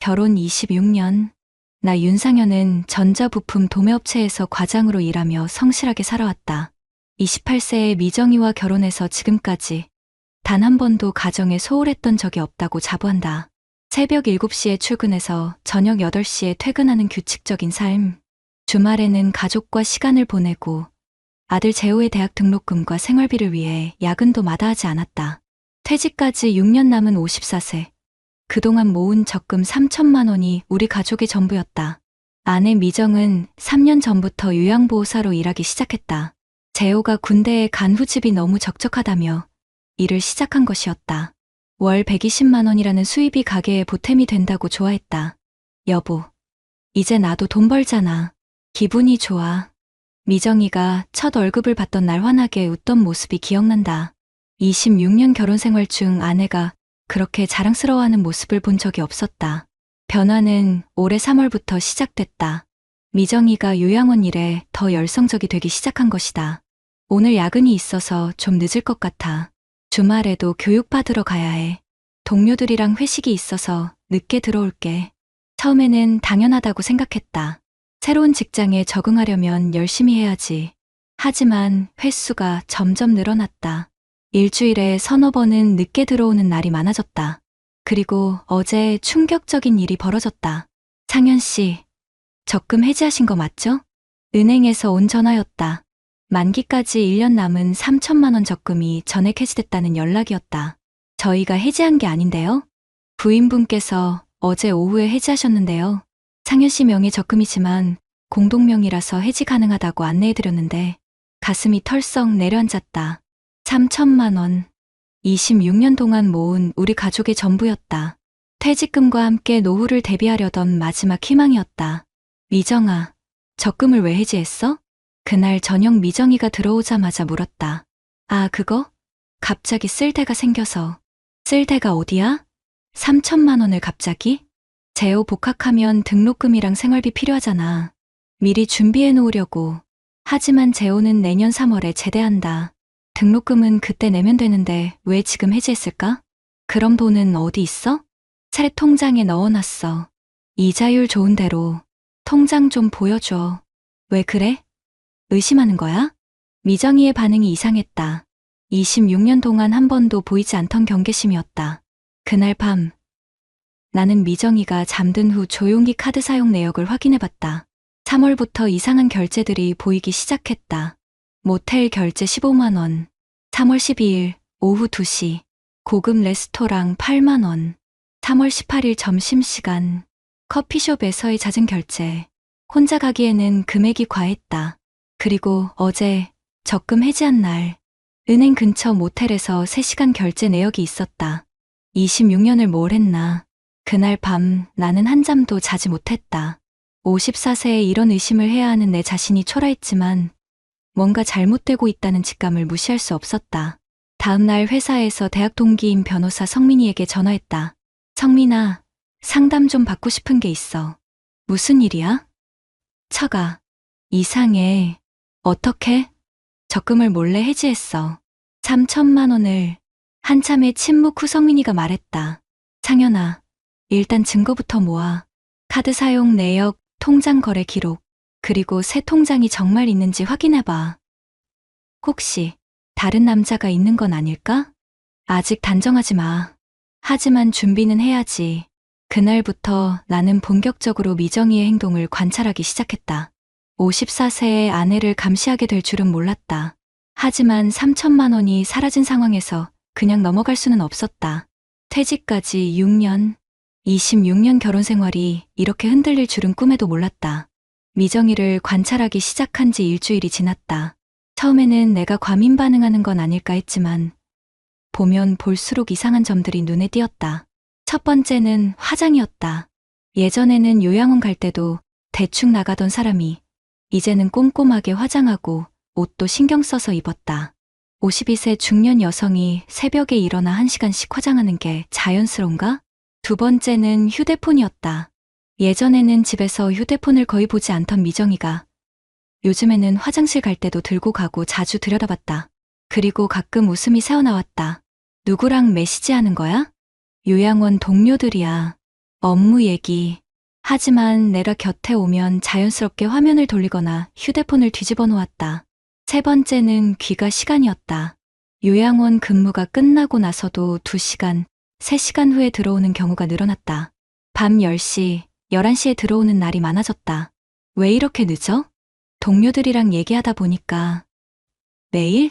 결혼 26년. 나 윤상현은 전자부품 도매업체에서 과장으로 일하며 성실하게 살아왔다. 28세에 미정이와 결혼해서 지금까지 단 한 번도 가정에 소홀했던 적이 없다고 자부한다. 새벽 7시에 출근해서 저녁 8시에 퇴근하는 규칙적인 삶. 주말에는 가족과 시간을 보내고 아들 재호의 대학 등록금과 생활비를 위해 야근도 마다하지 않았다. 퇴직까지 6년 남은 54세. 그동안 모은 적금 3천만 원이 우리 가족의 전부였다. 아내 미정은 3년 전부터 요양보호사로 일하기 시작했다. 재호가 군대에 간 후집이 너무 적적하다며 일을 시작한 것이었다. 월 120만 원이라는 수입이 가게에 보탬이 된다고 좋아했다. 여보, 이제 나도 돈 벌잖아. 기분이 좋아. 미정이가 첫 월급을 받던 날 환하게 웃던 모습이 기억난다. 26년 결혼 생활 중 아내가 그렇게 자랑스러워하는 모습을 본 적이 없었다. 변화는 올해 3월부터 시작됐다. 미정이가 요양원 일에 더 열성적이 되기 시작한 것이다. 오늘 야근이 있어서 좀 늦을 것 같아. 주말에도 교육받으러 가야 해. 동료들이랑 회식이 있어서 늦게 들어올게. 처음에는 당연하다고 생각했다. 새로운 직장에 적응하려면 열심히 해야지. 하지만 횟수가 점점 늘어났다. 일주일에 서너 번은 늦게 들어오는 날이 많아졌다. 그리고 어제 충격적인 일이 벌어졌다. 상현 씨, 적금 해지하신 거 맞죠? 은행에서 온 전화였다. 만기까지 1년 남은 3천만 원 적금이 전액 해지됐다는 연락이었다. 저희가 해지한 게 아닌데요? 부인분께서 어제 오후에 해지하셨는데요. 상현 씨 명의 적금이지만 공동명의라서 해지 가능하다고 안내해드렸는데 가슴이 털썩 내려앉았다. 3천만 원. 26년 동안 모은 우리 가족의 전부였다. 퇴직금과 함께 노후를 대비하려던 마지막 희망이었다. 미정아, 적금을 왜 해지했어? 그날 저녁 미정이가 들어오자마자 물었다. 아, 그거? 갑자기 쓸 데가 생겨서. 쓸 데가 어디야? 3천만 원을 갑자기? 재호 복학하면 등록금이랑 생활비 필요하잖아. 미리 준비해 놓으려고. 하지만 재호는 내년 3월에 제대한다. 등록금은 그때 내면 되는데 왜 지금 해지했을까? 그럼 돈은 어디 있어? 새 통장에 넣어놨어. 이자율 좋은 대로. 통장 좀 보여줘. 왜 그래? 의심하는 거야? 미정이의 반응이 이상했다. 26년 동안 한 번도 보이지 않던 경계심이었다. 그날 밤, 나는 미정이가 잠든 후 조용히 카드 사용 내역을 확인해봤다. 3월부터 이상한 결제들이 보이기 시작했다. 모텔 결제 15만 원, 3월 12일 오후 2시, 고급 레스토랑 8만 원, 3월 18일 점심시간, 커피숍에서의 잦은 결제. 혼자 가기에는 금액이 과했다. 그리고 어제 적금 해지한 날, 은행 근처 모텔에서 3시간 결제 내역이 있었다. 26년을 뭘 했나. 그날 밤 나는 한잠도 자지 못했다. 54세에 이런 의심을 해야 하는 내 자신이 초라했지만 뭔가 잘못되고 있다는 직감을 무시할 수 없었다. 다음 날 회사에서 대학 동기인 변호사 성민이에게 전화했다. 성민아, 상담 좀 받고 싶은 게 있어. 무슨 일이야? 처가. 이상해. 어떻게? 적금을 몰래 해지했어. 3천만 원을. 한참의 침묵 후 성민이가 말했다. 상현아, 일단 증거부터 모아. 카드 사용 내역, 통장 거래 기록, 그리고 새 통장이 정말 있는지 확인해봐. 혹시 다른 남자가 있는 건 아닐까? 아직 단정하지 마. 하지만 준비는 해야지. 그날부터 나는 본격적으로 미정이의 행동을 관찰하기 시작했다. 54세의 아내를 감시하게 될 줄은 몰랐다. 하지만 3천만 원이 사라진 상황에서 그냥 넘어갈 수는 없었다. 퇴직까지 6년, 26년 결혼 생활이 이렇게 흔들릴 줄은 꿈에도 몰랐다. 미정이를 관찰하기 시작한 지 일주일이 지났다. 처음에는 내가 과민 반응하는 건 아닐까 했지만 보면 볼수록 이상한 점들이 눈에 띄었다. 첫 번째는 화장이었다. 예전에는 요양원 갈 때도 대충 나가던 사람이 이제는 꼼꼼하게 화장하고 옷도 신경 써서 입었다. 52세 중년 여성이 새벽에 일어나 1시간씩 화장하는 게 자연스러운가? 두 번째는 휴대폰이었다. 예전에는 집에서 휴대폰을 거의 보지 않던 미정이가 요즘에는 화장실 갈 때도 들고 가고 자주 들여다봤다. 그리고 가끔 웃음이 새어나왔다. 누구랑 메시지하는 거야? 요양원 동료들이야. 업무 얘기. 하지만 내가 곁에 오면 자연스럽게 화면을 돌리거나 휴대폰을 뒤집어 놓았다. 세 번째는 귀가 시간이었다. 요양원 근무가 끝나고 나서도 2시간, 3시간 후에 들어오는 경우가 늘어났다. 밤 10시, 11시에 들어오는 날이 많아졌다. 왜 이렇게 늦어? 동료들이랑 얘기하다 보니까 매일?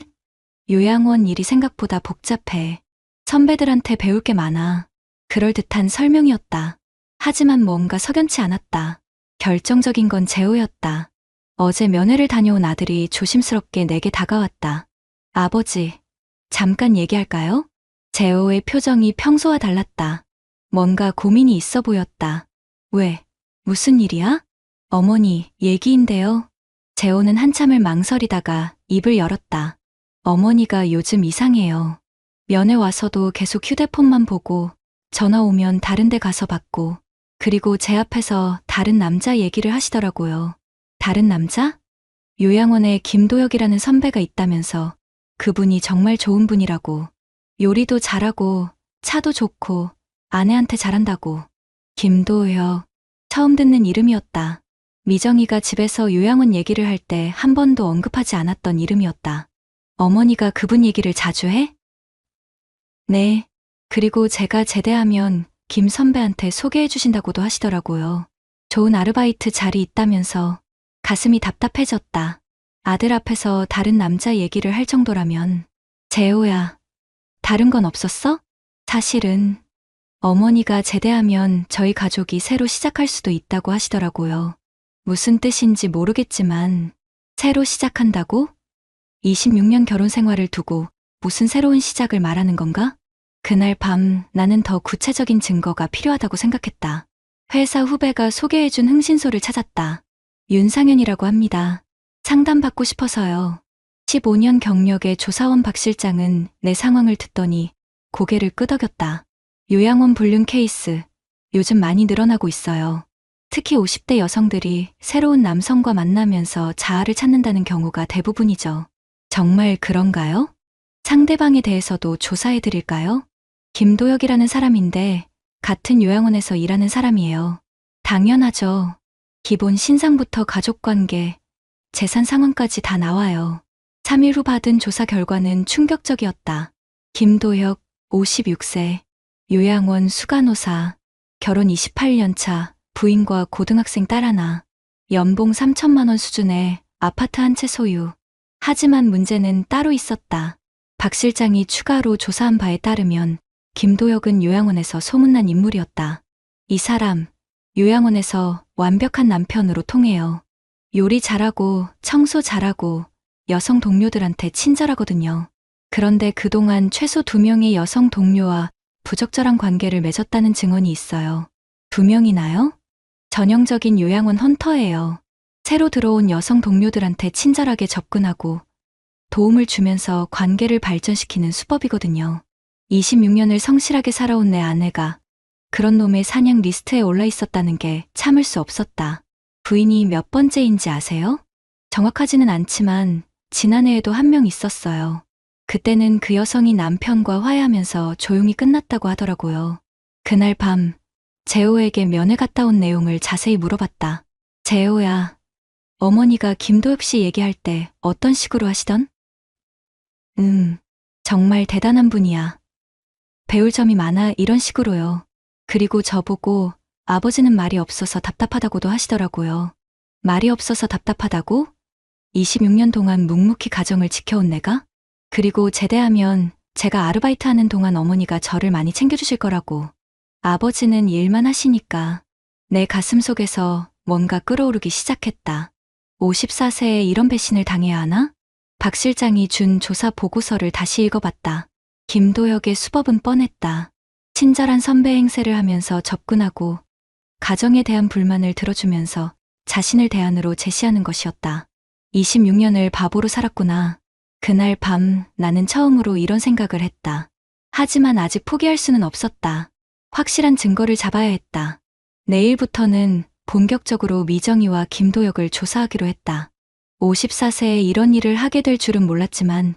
요양원 일이 생각보다 복잡해. 선배들한테 배울 게 많아. 그럴듯한 설명이었다. 하지만 뭔가 석연치 않았다. 결정적인 건 재호였다. 어제 면회를 다녀온 아들이 조심스럽게 내게 다가왔다. 아버지, 잠깐 얘기할까요? 재호의 표정이 평소와 달랐다. 뭔가 고민이 있어 보였다. 왜? 무슨 일이야? 어머니, 얘기인데요. 재호는 한참을 망설이다가 입을 열었다. 어머니가 요즘 이상해요. 면회 와서도 계속 휴대폰만 보고 전화 오면 다른 데 가서 받고 그리고 제 앞에서 다른 남자 얘기를 하시더라고요. 다른 남자? 요양원에 김도혁이라는 선배가 있다면서 그분이 정말 좋은 분이라고. 요리도 잘하고 차도 좋고 아내한테 잘한다고. 김도혁. 처음 듣는 이름이었다. 미정이가 집에서 요양원 얘기를 할 때 한 번도 언급하지 않았던 이름이었다. 어머니가 그분 얘기를 자주 해? 네. 그리고 제가 제대하면 김 선배한테 소개해 주신다고도 하시더라고요. 좋은 아르바이트 자리 있다면서. 가슴이 답답해졌다. 아들 앞에서 다른 남자 얘기를 할 정도라면. 재호야, 다른 건 없었어? 사실은 어머니가 제대하면 저희 가족이 새로 시작할 수도 있다고 하시더라고요. 무슨 뜻인지 모르겠지만 새로 시작한다고? 26년 결혼 생활을 두고 무슨 새로운 시작을 말하는 건가? 그날 밤 나는 더 구체적인 증거가 필요하다고 생각했다. 회사 후배가 소개해준 흥신소를 찾았다. 윤상현이라고 합니다. 상담받고 싶어서요. 15년 경력의 조사원 박 실장은 내 상황을 듣더니 고개를 끄덕였다. 요양원 불륜 케이스, 요즘 많이 늘어나고 있어요. 특히 50대 여성들이 새로운 남성과 만나면서 자아를 찾는다는 경우가 대부분이죠. 정말 그런가요? 상대방에 대해서도 조사해 드릴까요? 김도혁이라는 사람인데 같은 요양원에서 일하는 사람이에요. 당연하죠. 기본 신상부터 가족관계, 재산 상황까지 다 나와요. 3일 후 받은 조사 결과는 충격적이었다. 김도혁, 56세, 요양원 수간호사, 결혼 28년 차, 부인과 고등학생 딸 하나, 연봉 3천만 원 수준의 아파트 한 채 소유. 하지만 문제는 따로 있었다. 박 실장이 추가로 조사한 바에 따르면 김도혁은 요양원에서 소문난 인물이었다. 이 사람, 요양원에서 완벽한 남편으로 통해요. 요리 잘하고 청소 잘하고 여성 동료들한테 친절하거든요. 그런데 그동안 최소 2명의 여성 동료와 부적절한 관계를 맺었다는 증언이 있어요. 2명이나요? 전형적인 요양원 헌터예요. 새로 들어온 여성 동료들한테 친절하게 접근하고 도움을 주면서 관계를 발전시키는 수법이거든요. 26년을 성실하게 살아온 내 아내가 그런 놈의 사냥 리스트에 올라 있었다는 게 참을 수 없었다. 부인이 몇 번째인지 아세요? 정확하지는 않지만 지난해에도 한 명 있었어요. 그때는 그 여성이 남편과 화해하면서 조용히 끝났다고 하더라고요. 그날 밤 재호에게 면회 갔다 온 내용을 자세히 물어봤다. 재호야, 어머니가 김도혁 씨 얘기할 때 어떤 식으로 하시던? 정말 대단한 분이야. 배울 점이 많아 이런 식으로요. 그리고 저보고 아버지는 말이 없어서 답답하다고도 하시더라고요. 말이 없어서 답답하다고? 26년 동안 묵묵히 가정을 지켜온 내가? 그리고 제대하면 제가 아르바이트 하는 동안 어머니가 저를 많이 챙겨주실 거라고. 아버지는 일만 하시니까 내 가슴속에서 뭔가 끓어오르기 시작했다. 54세에 이런 배신을 당해야 하나? 박 실장이 준 조사 보고서를 다시 읽어봤다. 김도혁의 수법은 뻔했다. 친절한 선배 행세를 하면서 접근하고 가정에 대한 불만을 들어주면서 자신을 대안으로 제시하는 것이었다. 26년을 바보로 살았구나. 그날 밤 나는 처음으로 이런 생각을 했다. 하지만 아직 포기할 수는 없었다. 확실한 증거를 잡아야 했다. 내일부터는 본격적으로 미정이와 김도혁을 조사하기로 했다. 54세에 이런 일을 하게 될 줄은 몰랐지만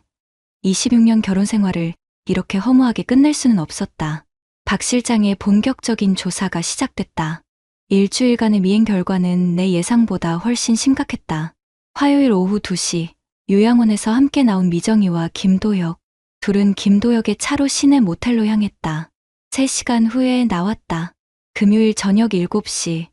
26년 결혼 생활을 이렇게 허무하게 끝낼 수는 없었다. 박 실장의 본격적인 조사가 시작됐다. 일주일간의 미행 결과는 내 예상보다 훨씬 심각했다. 화요일 오후 2시, 요양원에서 함께 나온 미정이와 김도혁, 둘은 김도혁의 차로 시내 모텔로 향했다. 3시간 후에 나왔다. 금요일 저녁 7시,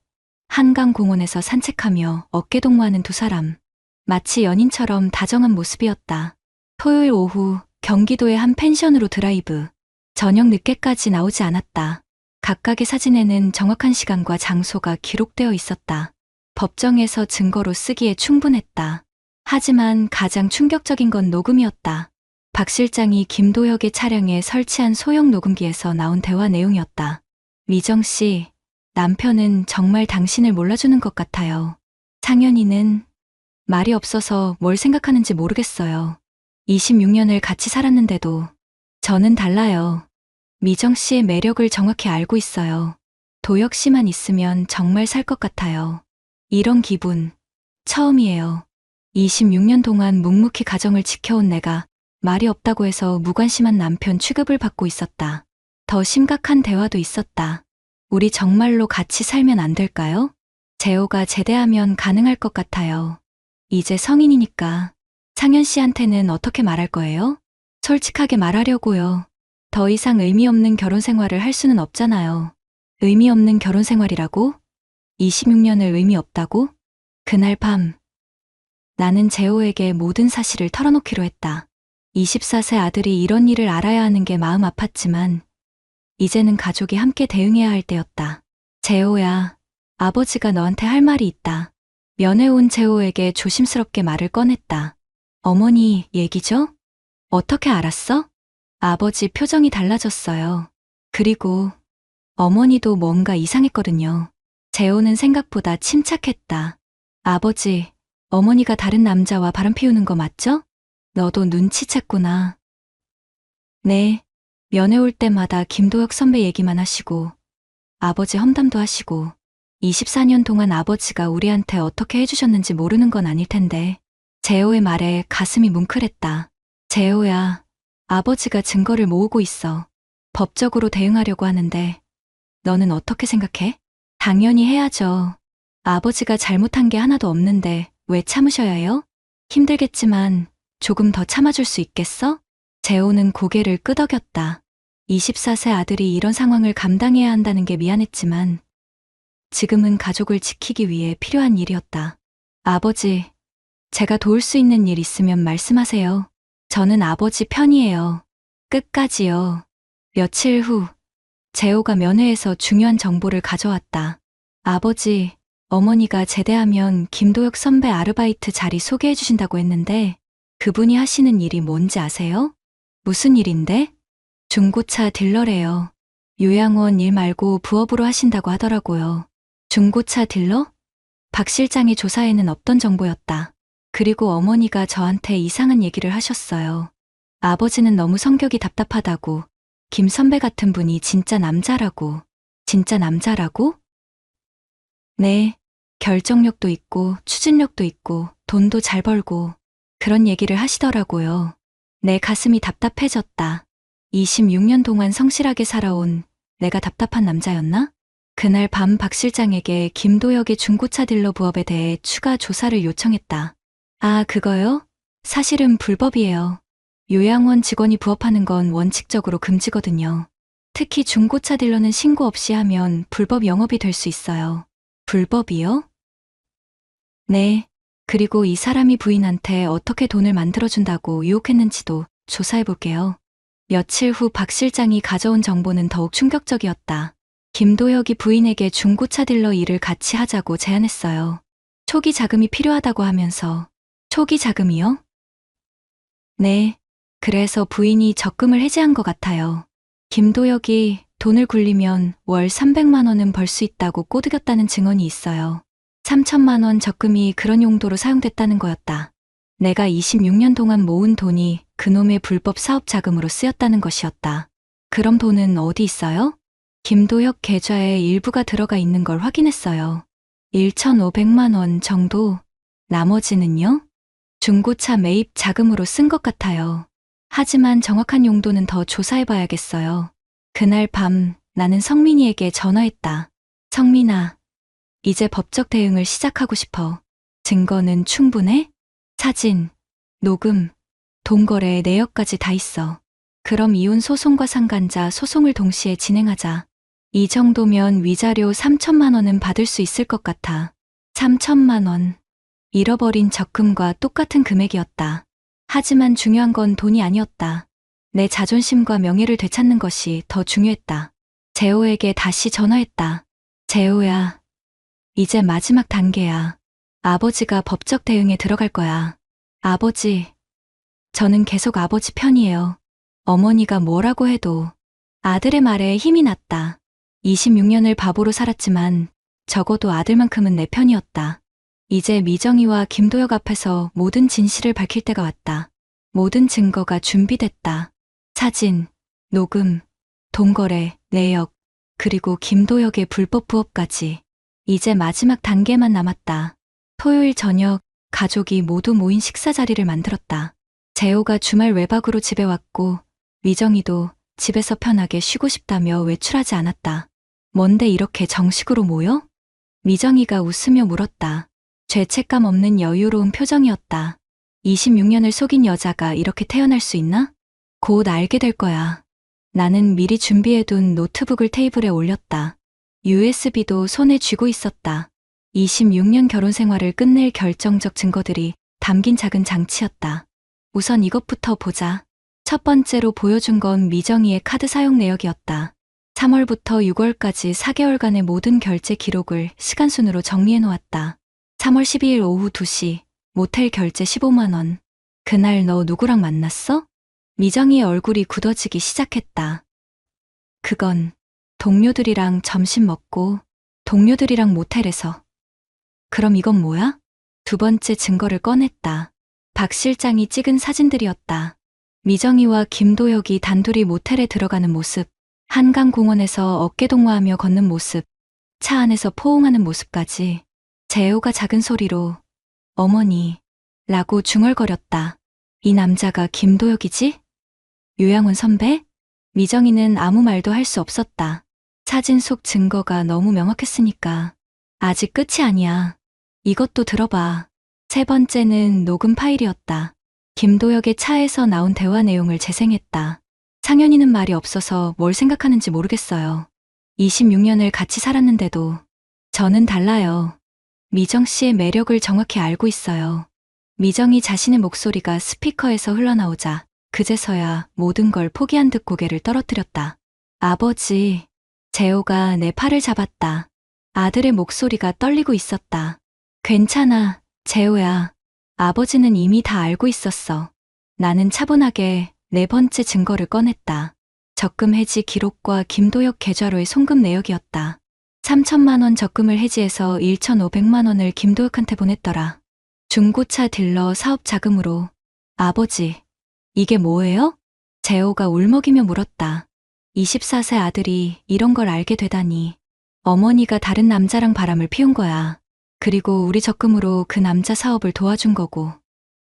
한강공원에서 산책하며 어깨동무하는 두 사람. 마치 연인처럼 다정한 모습이었다. 토요일 오후, 경기도의 한 펜션으로 드라이브. 저녁 늦게까지 나오지 않았다. 각각의 사진에는 정확한 시간과 장소가 기록되어 있었다. 법정에서 증거로 쓰기에 충분했다. 하지만 가장 충격적인 건 녹음이었다. 박 실장이 김도혁의 차량에 설치한 소형 녹음기에서 나온 대화 내용이었다. 미정 씨, 남편은 정말 당신을 몰라주는 것 같아요. 상현이는 말이 없어서 뭘 생각하는지 모르겠어요. 26년을 같이 살았는데도 저는 달라요. 미정 씨의 매력을 정확히 알고 있어요. 도혁 씨만 있으면 정말 살 것 같아요. 이런 기분 처음이에요. 26년 동안 묵묵히 가정을 지켜온 내가 말이 없다고 해서 무관심한 남편 취급을 받고 있었다. 더 심각한 대화도 있었다. 우리 정말로 같이 살면 안 될까요? 재호가 제대하면 가능할 것 같아요. 이제 성인이니까. 상현 씨한테는 어떻게 말할 거예요? 솔직하게 말하려고요. 더 이상 의미 없는 결혼 생활을 할 수는 없잖아요. 의미 없는 결혼 생활이라고? 26년을 의미 없다고? 그날 밤, 나는 재호에게 모든 사실을 털어놓기로 했다. 24세 아들이 이런 일을 알아야 하는 게 마음 아팠지만, 이제는 가족이 함께 대응해야 할 때였다. 재호야, 아버지가 너한테 할 말이 있다. 면회 온 재호에게 조심스럽게 말을 꺼냈다. 어머니 얘기죠? 어떻게 알았어? 아버지 표정이 달라졌어요. 그리고 어머니도 뭔가 이상했거든요. 재호는 생각보다 침착했다. 아버지, 어머니가 다른 남자와 바람 피우는 거 맞죠? 너도 눈치챘구나. 네, 면회 올 때마다 김도혁 선배 얘기만 하시고 아버지 험담도 하시고 24년 동안 아버지가 우리한테 어떻게 해주셨는지 모르는 건 아닐 텐데. 재호의 말에 가슴이 뭉클했다. 재호야, 아버지가 증거를 모으고 있어. 법적으로 대응하려고 하는데 너는 어떻게 생각해? 당연히 해야죠. 아버지가 잘못한 게 하나도 없는데 왜 참으셔야 해요? 힘들겠지만 조금 더 참아줄 수 있겠어? 재호는 고개를 끄덕였다. 24세 아들이 이런 상황을 감당해야 한다는 게 미안했지만 지금은 가족을 지키기 위해 필요한 일이었다. 아버지, 제가 도울 수 있는 일 있으면 말씀하세요. 저는 아버지 편이에요. 끝까지요. 며칠 후, 재호가 면회에서 중요한 정보를 가져왔다. 아버지, 어머니가 제대하면 김도혁 선배 아르바이트 자리 소개해 주신다고 했는데 그분이 하시는 일이 뭔지 아세요? 무슨 일인데? 중고차 딜러래요. 요양원 일 말고 부업으로 하신다고 하더라고요. 중고차 딜러? 박 실장의 조사에는 없던 정보였다. 그리고 어머니가 저한테 이상한 얘기를 하셨어요. 아버지는 너무 성격이 답답하다고, 김 선배 같은 분이 진짜 남자라고. 진짜 남자라고? 네, 결정력도 있고 추진력도 있고 돈도 잘 벌고 그런 얘기를 하시더라고요. 내 가슴이 답답해졌다. 26년 동안 성실하게 살아온 내가 답답한 남자였나? 그날 밤 박 실장에게 김도혁의 중고차 딜러 부업에 대해 추가 조사를 요청했다. 아, 그거요? 사실은 불법이에요. 요양원 직원이 부업하는 건 원칙적으로 금지거든요. 특히 중고차 딜러는 신고 없이 하면 불법 영업이 될 수 있어요. 불법이요? 네. 그리고 이 사람이 부인한테 어떻게 돈을 만들어준다고 유혹했는지도 조사해볼게요. 며칠 후 박 실장이 가져온 정보는 더욱 충격적이었다. 김도혁이 부인에게 중고차 딜러 일을 같이 하자고 제안했어요. 초기 자금이 필요하다고 하면서. 초기 자금이요? 네. 그래서 부인이 적금을 해지한 것 같아요. 김도혁이 돈을 굴리면 월 300만 원은 벌 수 있다고 꼬드겼다는 증언이 있어요. 3천만 원 적금이 그런 용도로 사용됐다는 거였다. 내가 26년 동안 모은 돈이 그놈의 불법 사업 자금으로 쓰였다는 것이었다. 그럼 돈은 어디 있어요? 김도혁 계좌에 일부가 들어가 있는 걸 확인했어요. 1,500만 원 정도. 나머지는요? 중고차 매입 자금으로 쓴 것 같아요. 하지만 정확한 용도는 더 조사해봐야겠어요. 그날 밤 나는 성민이에게 전화했다. 성민아, 이제 법적 대응을 시작하고 싶어. 증거는 충분해? 사진, 녹음, 동거래 내역까지 다 있어. 그럼 이혼 소송과 상간자 소송을 동시에 진행하자. 이 정도면 위자료 3천만 원은 받을 수 있을 것 같아. 3천만 원. 잃어버린 적금과 똑같은 금액이었다. 하지만 중요한 건 돈이 아니었다. 내 자존심과 명예를 되찾는 것이 더 중요했다. 재호에게 다시 전화했다. 재호야, 이제 마지막 단계야. 아버지가 법적 대응에 들어갈 거야. 아버지, 저는 계속 아버지 편이에요. 어머니가 뭐라고 해도. 아들의 말에 힘이 났다. 26년을 바보로 살았지만 적어도 아들만큼은 내 편이었다. 이제 미정이와 김도혁 앞에서 모든 진실을 밝힐 때가 왔다. 모든 증거가 준비됐다. 사진, 녹음, 동거래, 내역, 그리고 김도혁의 불법 부업까지. 이제 마지막 단계만 남았다. 토요일 저녁 가족이 모두 모인 식사 자리를 만들었다. 재호가 주말 외박으로 집에 왔고 미정이도 집에서 편하게 쉬고 싶다며 외출하지 않았다. 뭔데 이렇게 정식으로 모여? 미정이가 웃으며 물었다. 죄책감 없는 여유로운 표정이었다. 26년을 속인 여자가 이렇게 태어날 수 있나? 곧 알게 될 거야. 나는 미리 준비해둔 노트북을 테이블에 올렸다. USB도 손에 쥐고 있었다. 26년 결혼 생활을 끝낼 결정적 증거들이 담긴 작은 장치였다. 우선 이것부터 보자. 첫 번째로 보여준 건 미정이의 카드 사용 내역이었다. 3월부터 6월까지 4개월간의 모든 결제 기록을 시간순으로 정리해 놓았다. 3월 12일 오후 2시, 모텔 결제 15만 원. 그날 너 누구랑 만났어? 미정이의 얼굴이 굳어지기 시작했다. 그건 동료들이랑 점심 먹고 동료들이랑 모텔에서. 그럼 이건 뭐야? 두 번째 증거를 꺼냈다. 박 실장이 찍은 사진들이었다. 미정이와 김도혁이 단둘이 모텔에 들어가는 모습, 한강공원에서 어깨동무하며 걷는 모습, 차 안에서 포옹하는 모습까지. 재호가 작은 소리로 어머니 라고 중얼거렸다. 이 남자가 김도혁이지? 요양원 선배? 미정이는 아무 말도 할 수 없었다. 사진 속 증거가 너무 명확했으니까. 아직 끝이 아니야. 이것도 들어봐. 세 번째는 녹음 파일이었다. 김도혁의 차에서 나온 대화 내용을 재생했다. 상현이는 말이 없어서 뭘 생각하는지 모르겠어요. 26년을 같이 살았는데도 저는 달라요. 미정 씨의 매력을 정확히 알고 있어요. 미정이 자신의 목소리가 스피커에서 흘러나오자 그제서야 모든 걸 포기한 듯 고개를 떨어뜨렸다. 아버지, 재호가 내 팔을 잡았다. 아들의 목소리가 떨리고 있었다. 괜찮아, 재호야. 아버지는 이미 다 알고 있었어. 나는 차분하게 네 번째 증거를 꺼냈다. 적금 해지 기록과 김도혁 계좌로의 송금 내역이었다. 3천만 원 적금을 해지해서 1,500만 원을 김도혁한테 보냈더라. 중고차 딜러 사업 자금으로. 아버지, 이게 뭐예요? 재호가 울먹이며 물었다. 24세 아들이 이런 걸 알게 되다니. 어머니가 다른 남자랑 바람을 피운 거야. 그리고 우리 적금으로 그 남자 사업을 도와준 거고.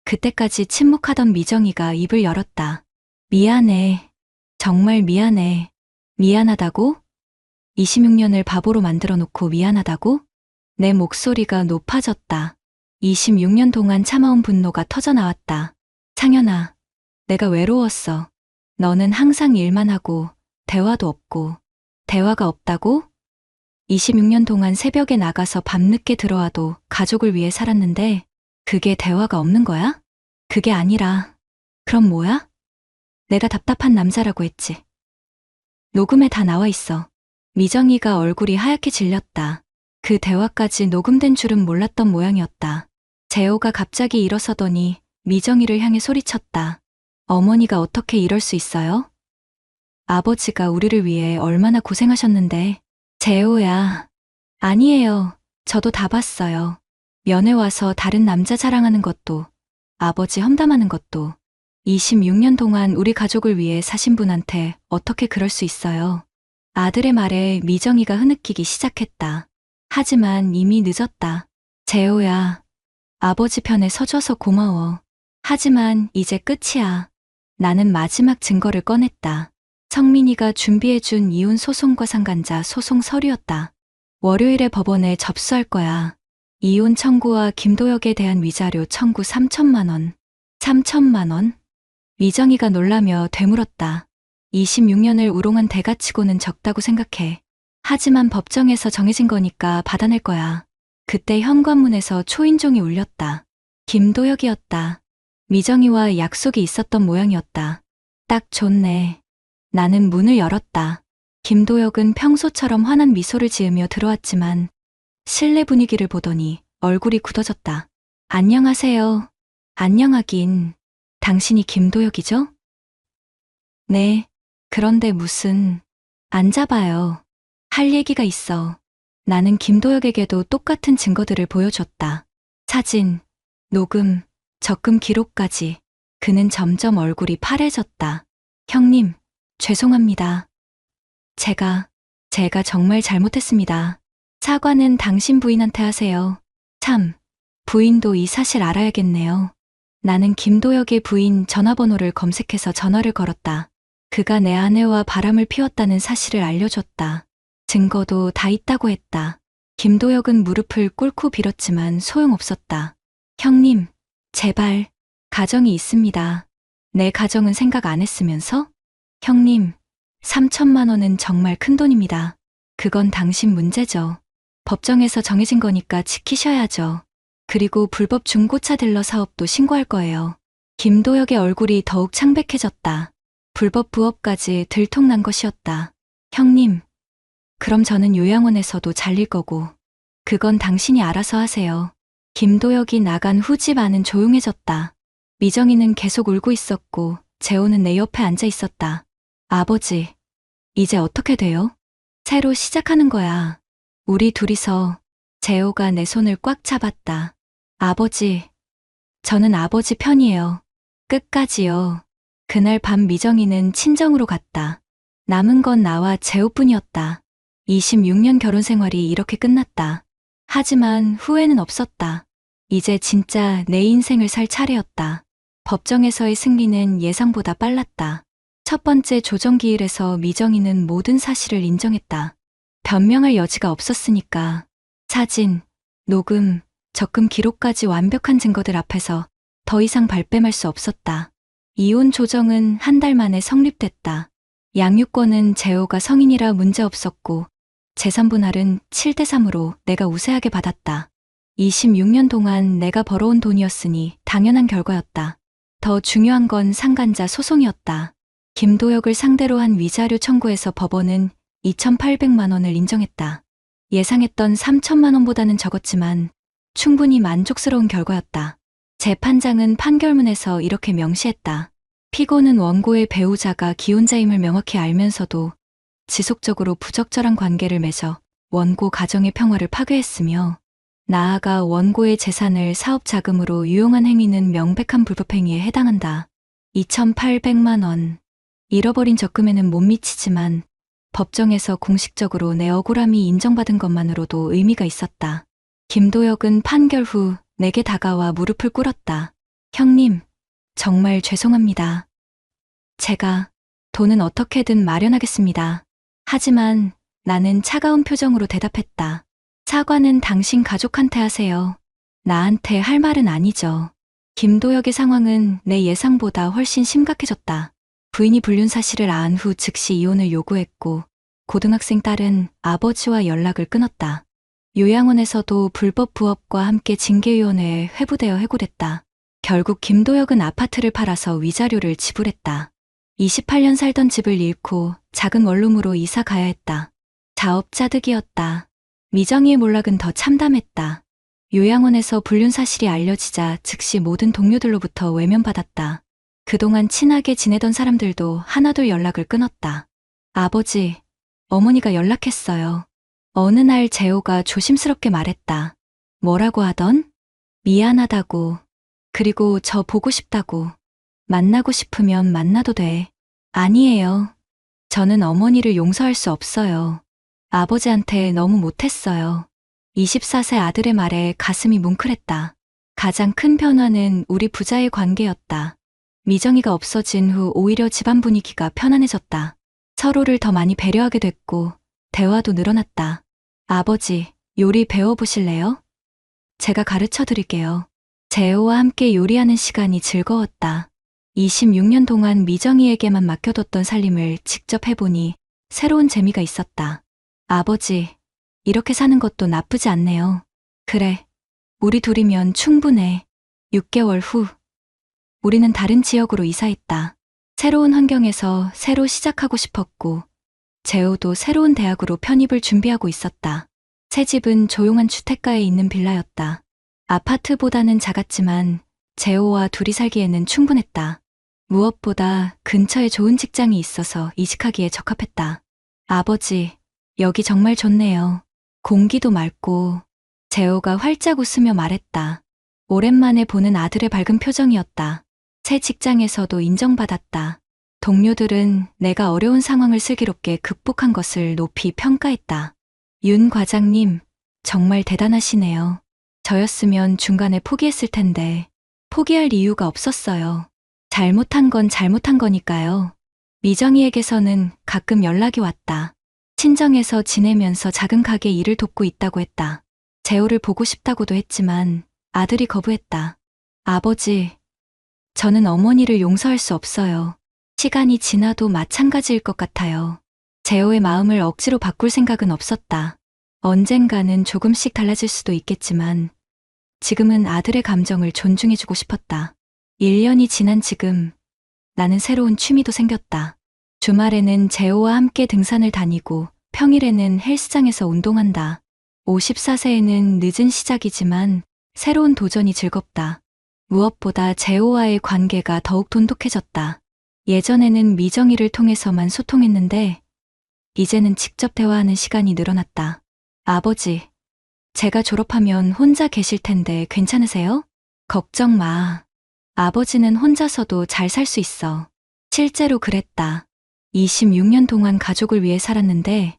그때까지 침묵하던 미정이가 입을 열었다. 미안해. 정말 미안해. 미안하다고? 26년을 바보로 만들어 놓고 미안하다고? 내 목소리가 높아졌다. 26년 동안 참아온 분노가 터져 나왔다. 상현아, 내가 외로웠어. 너는 항상 일만 하고 대화도 없고. 대화가 없다고? 26년 동안 새벽에 나가서 밤늦게 들어와도 가족을 위해 살았는데 그게 대화가 없는 거야? 그게 아니라 그럼 뭐야? 내가 답답한 남자라고 했지. 녹음에 다 나와 있어. 미정이가 얼굴이 하얗게 질렸다. 그 대화까지 녹음된 줄은 몰랐던 모양이었다. 재호가 갑자기 일어서더니 미정이를 향해 소리쳤다. 어머니가 어떻게 이럴 수 있어요? 아버지가 우리를 위해 얼마나 고생하셨는데. 재호야. 아니에요. 저도 다 봤어요. 면회 와서 다른 남자 자랑하는 것도, 아버지 험담하는 것도. 26년 동안 우리 가족을 위해 사신 분한테 어떻게 그럴 수 있어요? 아들의 말에 미정이가 흐느끼기 시작했다. 하지만 이미 늦었다. 재호야. 아버지 편에 서줘서 고마워. 하지만 이제 끝이야. 나는 마지막 증거를 꺼냈다. 성민이가 준비해준 이혼 소송과 상간자 소송 서류였다. 월요일에 법원에 접수할 거야. 이혼 청구와 김도혁에 대한 위자료 청구 3천만 원. 3천만 원? 미정이가 놀라며 되물었다. 26년을 우롱한 대가치고는 적다고 생각해. 하지만 법정에서 정해진 거니까 받아낼 거야. 그때 현관문에서 초인종이 울렸다. 김도혁이었다. 미정이와 약속이 있었던 모양이었다. 딱 좋네. 나는 문을 열었다. 김도혁은 평소처럼 환한 미소를 지으며 들어왔지만 실내 분위기를 보더니 얼굴이 굳어졌다. 안녕하세요. 안녕하긴. 당신이 김도혁이죠? 네. 그런데 무슨... 앉아봐요. 할 얘기가 있어. 나는 김도혁에게도 똑같은 증거들을 보여줬다. 사진, 녹음, 적금 기록까지. 그는 점점 얼굴이 파래졌다. 형님, 죄송합니다. 제가 정말 잘못했습니다. 사과는 당신 부인한테 하세요. 참, 부인도 이 사실 알아야겠네요. 나는 김도혁의 부인 전화번호를 검색해서 전화를 걸었다. 그가 내 아내와 바람을 피웠다는 사실을 알려줬다. 증거도 다 있다고 했다. 김도혁은 무릎을 꿇고 빌었지만 소용없었다. 형님, 제발, 가정이 있습니다. 내 가정은 생각 안 했으면서? 형님, 3천만 원은 정말 큰 돈입니다. 그건 당신 문제죠. 법정에서 정해진 거니까 지키셔야죠. 그리고 불법 중고차 딜러 사업도 신고할 거예요. 김도혁의 얼굴이 더욱 창백해졌다. 불법 부업까지 들통난 것이었다. 형님, 그럼 저는 요양원에서도 잘릴 거고, 그건 당신이 알아서 하세요. 김도혁이 나간 후 집 안은 조용해졌다. 미정이는 계속 울고 있었고, 재호는 내 옆에 앉아 있었다. 아버지, 이제 어떻게 돼요? 새로 시작하는 거야. 우리 둘이서. 재호가 내 손을 꽉 잡았다. 아버지, 저는 아버지 편이에요. 끝까지요. 그날 밤 미정이는 친정으로 갔다. 남은 건 나와 재호뿐이었다. 26년 결혼 생활이 이렇게 끝났다. 하지만 후회는 없었다. 이제 진짜 내 인생을 살 차례였다. 법정에서의 승리는 예상보다 빨랐다. 첫 번째 조정기일에서 미정이는 모든 사실을 인정했다. 변명할 여지가 없었으니까. 사진, 녹음, 적금 기록까지 완벽한 증거들 앞에서 더 이상 발뺌할 수 없었다. 이혼 조정은 한 달 만에 성립됐다. 양육권은 재호가 성인이라 문제없었고 재산 분할은 7대 3으로 내가 우세하게 받았다. 26년 동안 내가 벌어온 돈이었으니 당연한 결과였다. 더 중요한 건 상간자 소송이었다. 김도혁을 상대로 한 위자료 청구에서 법원은 2,800만 원을 인정했다. 예상했던 3천만 원보다는 적었지만 충분히 만족스러운 결과였다. 재판장은 판결문에서 이렇게 명시했다. 피고는 원고의 배우자가 기혼자임을 명확히 알면서도 지속적으로 부적절한 관계를 맺어 원고 가정의 평화를 파괴했으며 나아가 원고의 재산을 사업 자금으로 유용한 행위는 명백한 불법 행위에 해당한다. 2,800만 원. 잃어버린 적금에는 못 미치지만 법정에서 공식적으로 내 억울함이 인정받은 것만으로도 의미가 있었다. 김도혁은 판결 후 내게 다가와 무릎을 꿇었다. 형님, 정말 죄송합니다. 제가 돈은 어떻게든 마련하겠습니다. 하지만 나는 차가운 표정으로 대답했다. 사과는 당신 가족한테 하세요. 나한테 할 말은 아니죠. 김도혁의 상황은 내 예상보다 훨씬 심각해졌다. 부인이 불륜 사실을 안 후 즉시 이혼을 요구했고 고등학생 딸은 아버지와 연락을 끊었다. 요양원에서도 불법 부업과 함께 징계위원회에 회부되어 해고됐다. 결국 김도혁은 아파트를 팔아서 위자료를 지불했다. 28년 살던 집을 잃고 작은 원룸으로 이사 가야 했다. 자업자득이었다. 미정이의 몰락은 더 참담했다. 요양원에서 불륜 사실이 알려지자 즉시 모든 동료들로부터 외면받았다. 그동안 친하게 지내던 사람들도 하나둘 연락을 끊었다. 아버지, 어머니가 연락했어요. 어느 날 재호가 조심스럽게 말했다. 뭐라고 하던? 미안하다고. 그리고 저 보고 싶다고. 만나고 싶으면 만나도 돼. 아니에요. 저는 어머니를 용서할 수 없어요. 아버지한테 너무 못했어요. 24세 아들의 말에 가슴이 뭉클했다. 가장 큰 변화는 우리 부자의 관계였다. 미정이가 없어진 후 오히려 집안 분위기가 편안해졌다. 서로를 더 많이 배려하게 됐고, 대화도 늘어났다. 아버지, 요리 배워보실래요? 제가 가르쳐 드릴게요. 재호와 함께 요리하는 시간이 즐거웠다. 26년 동안 미정이에게만 맡겨뒀던 살림을 직접 해보니 새로운 재미가 있었다. 아버지, 이렇게 사는 것도 나쁘지 않네요. 그래, 우리 둘이면 충분해. 6개월 후, 우리는 다른 지역으로 이사했다. 새로운 환경에서 새로 시작하고 싶었고, 재호도 새로운 대학으로 편입을 준비하고 있었다. 새 집은 조용한 주택가에 있는 빌라였다. 아파트보다는 작았지만 재호와 둘이 살기에는 충분했다. 무엇보다 근처에 좋은 직장이 있어서 이직하기에 적합했다. 아버지, 여기 정말 좋네요. 공기도 맑고. 재호가 활짝 웃으며 말했다. 오랜만에 보는 아들의 밝은 표정이었다. 새 직장에서도 인정받았다. 동료들은 내가 어려운 상황을 슬기롭게 극복한 것을 높이 평가했다. 윤 과장님, 정말 대단하시네요. 저였으면 중간에 포기했을 텐데 포기할 이유가 없었어요. 잘못한 건 잘못한 거니까요. 미정이에게서는 가끔 연락이 왔다. 친정에서 지내면서 작은 가게 일을 돕고 있다고 했다. 재호를 보고 싶다고도 했지만 아들이 거부했다. 아버지, 저는 어머니를 용서할 수 없어요. 시간이 지나도 마찬가지일 것 같아요. 재호의 마음을 억지로 바꿀 생각은 없었다. 언젠가는 조금씩 달라질 수도 있겠지만 지금은 아들의 감정을 존중해주고 싶었다. 1년이 지난 지금 나는 새로운 취미도 생겼다. 주말에는 재호와 함께 등산을 다니고 평일에는 헬스장에서 운동한다. 54세에는 늦은 시작이지만 새로운 도전이 즐겁다. 무엇보다 재호와의 관계가 더욱 돈독해졌다. 예전에는 미정이를 통해서만 소통했는데 이제는 직접 대화하는 시간이 늘어났다. 아버지, 제가 졸업하면 혼자 계실 텐데 괜찮으세요? 걱정 마. 아버지는 혼자서도 잘 살 수 있어. 실제로 그랬다. 26년 동안 가족을 위해 살았는데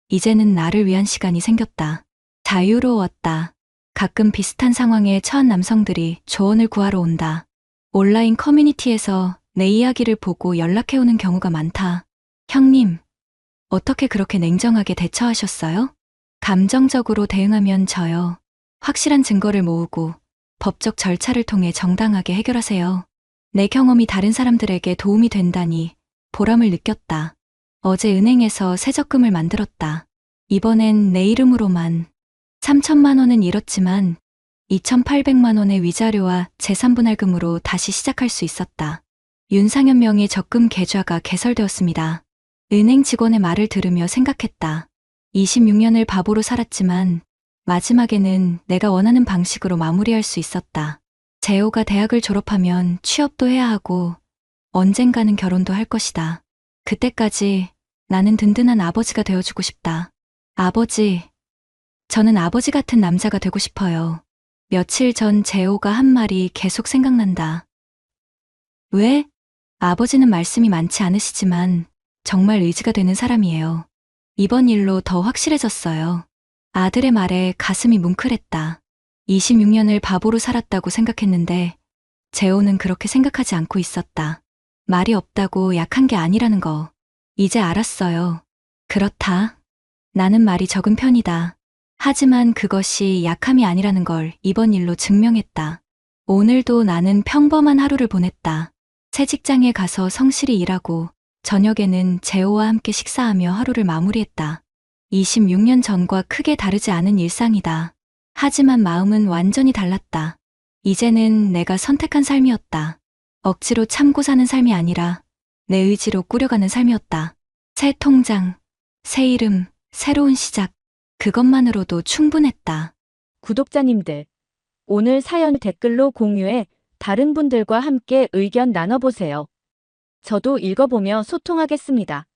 이제는 나를 위한 시간이 생겼다. 자유로웠다. 가끔 비슷한 상황에 처한 남성들이 조언을 구하러 온다. 온라인 커뮤니티에서 내 이야기를 보고 연락해오는 경우가 많다. 형님, 어떻게 그렇게 냉정하게 대처하셨어요? 감정적으로 대응하면 져요. 확실한 증거를 모으고 법적 절차를 통해 정당하게 해결하세요. 내 경험이 다른 사람들에게 도움이 된다니 보람을 느꼈다. 어제 은행에서 새 적금을 만들었다. 이번엔 내 이름으로만 3천만 원은 잃었지만 2,800만 원의 위자료와 재산분할금으로 다시 시작할 수 있었다. 윤상현 명의 적금 계좌가 개설되었습니다. 은행 직원의 말을 들으며 생각했다. 26년을 바보로 살았지만 마지막에는 내가 원하는 방식으로 마무리할 수 있었다. 재호가 대학을 졸업하면 취업도 해야 하고 언젠가는 결혼도 할 것이다. 그때까지 나는 든든한 아버지가 되어주고 싶다. 아버지, 저는 아버지 같은 남자가 되고 싶어요. 며칠 전 재호가 한 말이 계속 생각난다. 왜? 아버지는 말씀이 많지 않으시지만 정말 의지가 되는 사람이에요. 이번 일로 더 확실해졌어요. 아들의 말에 가슴이 뭉클했다. 26년을 바보로 살았다고 생각했는데 재호는 그렇게 생각하지 않고 있었다. 말이 없다고 약한 게 아니라는 거. 이제 알았어요. 그렇다. 나는 말이 적은 편이다. 하지만 그것이 약함이 아니라는 걸 이번 일로 증명했다. 오늘도 나는 평범한 하루를 보냈다. 새 직장에 가서 성실히 일하고 저녁에는 재호와 함께 식사하며 하루를 마무리했다. 26년 전과 크게 다르지 않은 일상이다. 하지만 마음은 완전히 달랐다. 이제는 내가 선택한 삶이었다. 억지로 참고 사는 삶이 아니라 내 의지로 꾸려가는 삶이었다. 새 통장, 새 이름, 새로운 시작. 그것만으로도 충분했다. 구독자님들, 오늘 사연 댓글로 공유해 다른 분들과 함께 의견 나눠보세요. 저도 읽어보며 소통하겠습니다.